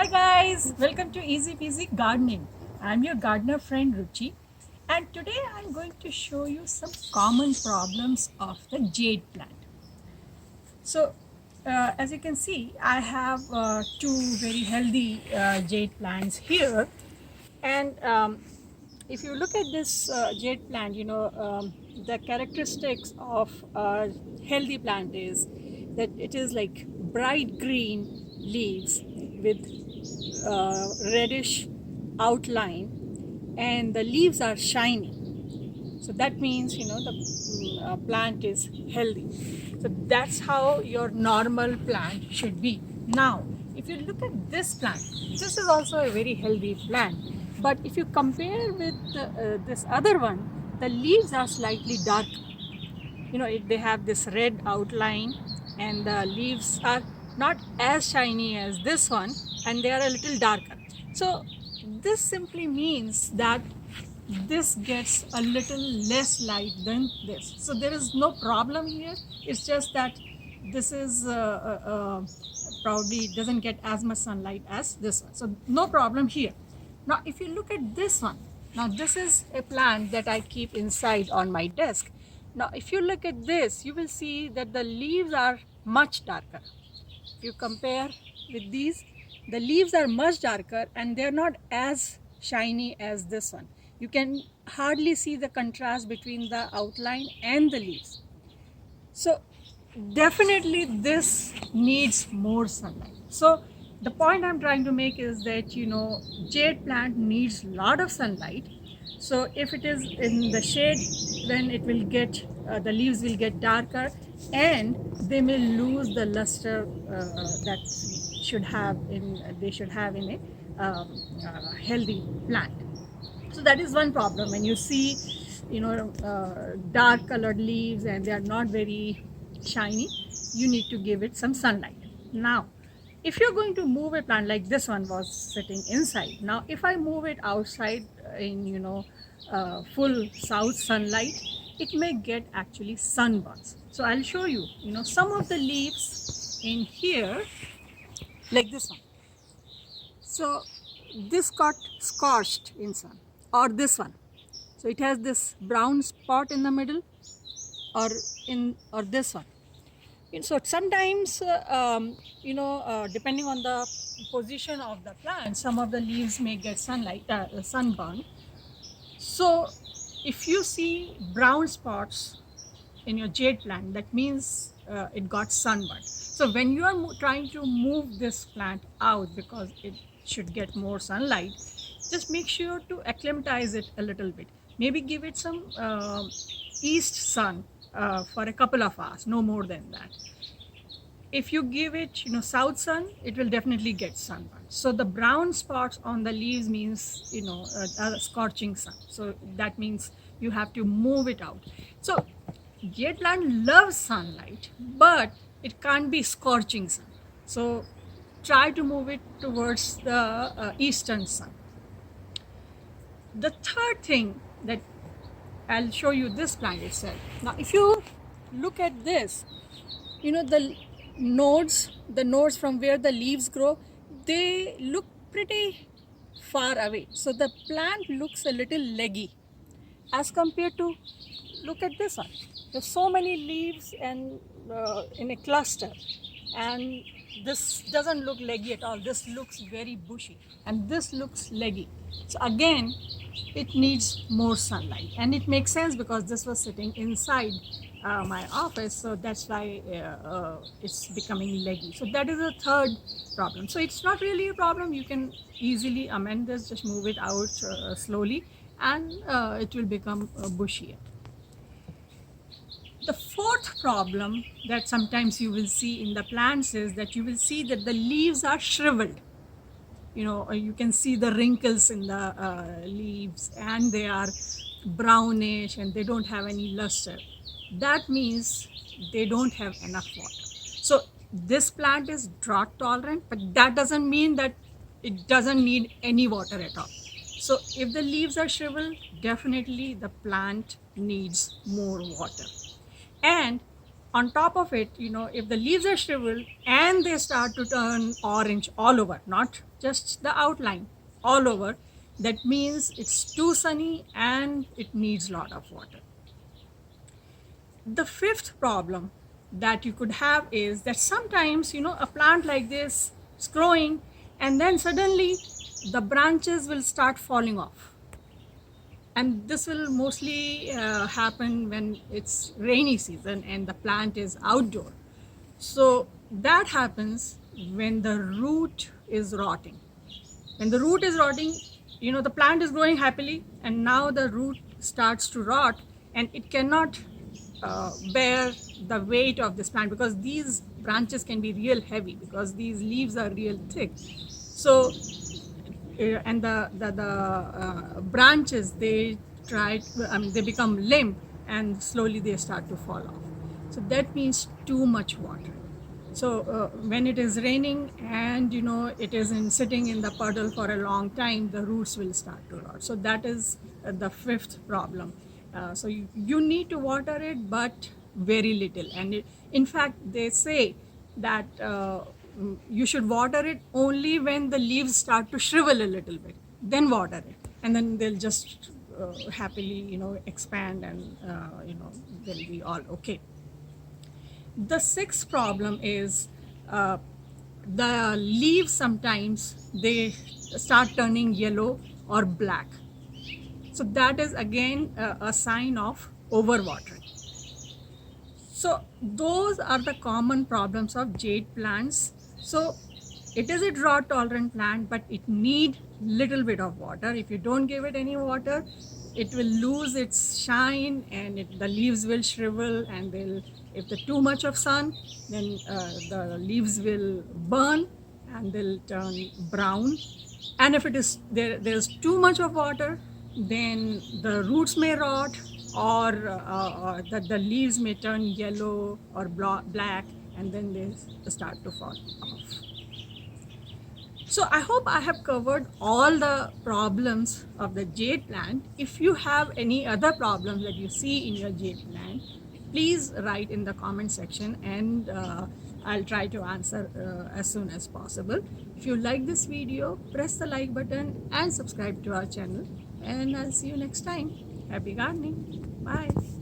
Hi guys, welcome to Easy Peasy Gardening. I'm your gardener friend Ruchi, and today I'm going to show you some common problems of the jade plant. So, as you can see, I have two very healthy jade plants here, and if you look at this jade plant, the characteristics of a healthy plant is that it is like bright green leaves with reddish outline, and the leaves are shiny. So that means the plant is healthy. So that's how your normal plant should be. Now if you look at this plant, this is also a very healthy plant, but if you compare with this other one, the leaves are slightly dark. They have this red outline, and the leaves are not as shiny as this one, and they are a little darker. So this simply means that this gets a little less light than this. So there is no problem here. It's just that this is probably doesn't get as much sunlight as this one. So no problem here. Now if you look at this one, now this is a plant that I keep inside on my desk. Now if you look at this, you will see that the leaves are much darker. If you compare with these, the leaves are much darker and they're not as shiny as this one. You can hardly see the contrast between the outline and the leaves. So definitely this needs more sunlight. So the point I'm trying to make is that jade plant needs a lot of sunlight. So if it is in the shade, then it will get the leaves will get darker, and they may lose the luster that they should have in a healthy plant. So that is one problem. When you see dark colored leaves and they are not very shiny, you need to give it some sunlight. Now if you're going to move a plant, like this one was sitting inside, now if I move it outside in full south sunlight, it may get actually sunburns. So I'll show you, some of the leaves in here, like this one. So this got scorched in sun, or this one. So it has this brown spot in the middle, or this one. So sometimes, depending on the position of the plant, some of the leaves may get sunburn. So if you see brown spots in your jade plant, that means it got sunburned. So when you are trying to move this plant out because it should get more sunlight, just make sure to acclimatize it a little bit. Maybe give it some east sun for a couple of hours, no more than that. If you give it south sun, it will definitely get sunburn. So the brown spots on the leaves means scorching sun. So that means you have to move it out. So jade plant loves sunlight, but it can't be scorching sun. So try to move it towards the eastern sun. The third thing that I'll show you, this plant itself. Now if you look at this, the nodes from where the leaves grow, they look pretty far away. So the plant looks a little leggy as compared to, look at this one. There's so many leaves and in a cluster, and this doesn't look leggy at all. This looks very bushy, and this looks leggy. So again, it needs more sunlight, and it makes sense because this was sitting inside my office, so that's why it's becoming leggy. So that is the third problem. So it's not really a problem. You can easily amend this, just move it out slowly, and it will become bushier. The fourth problem that sometimes you will see in the plants is that you will see that the leaves are shriveled. You can see the wrinkles in the leaves, and they are brownish and they don't have any luster. That means they don't have enough water. So this plant is drought tolerant, but that doesn't mean that it doesn't need any water at all. So if the leaves are shriveled, definitely the plant needs more water. And On top of it, if the leaves are shriveled and they start to turn orange all over, not just the outline, all over, that means it's too sunny and it needs a lot of water. The fifth problem that you could have is that sometimes, a plant like this is growing and then suddenly the branches will start falling off. And this will mostly happen when it's rainy season and the plant is outdoor. So that happens when the root is rotting. When the root is rotting, the plant is growing happily and now the root starts to rot and it cannot bear the weight of this plant, because these branches can be real heavy because these leaves are real thick. So and the branches, they they become limp and slowly they start to fall off. So that means too much water. So when it is raining and it is sitting in the puddle for a long time, the roots will start to rot. So that is the fifth problem. So you need to water it, but very little. And in fact, they say that you should water it only when the leaves start to shrivel a little bit. Then water it, and then they'll just happily expand, and they'll be all okay. The sixth problem is the leaves sometimes they start turning yellow or black. So that is again a sign of overwatering. So those are the common problems of jade plants. So it is a drought tolerant plant, but it need little bit of water. If you don't give it any water, it will lose its shine and the leaves will shrivel, and if there's too much of sun, then the leaves will burn and they'll turn brown. And if it is there's too much of water, then the roots may rot, or the leaves may turn yellow or black, and then they start to fall off. So I hope I have covered all the problems of the jade plant. If you have any other problems that you see in your jade plant, please write in the comment section, and I'll try to answer as soon as possible. If you like this video, press the like button and subscribe to our channel, and I'll see you next time. Happy gardening. Bye.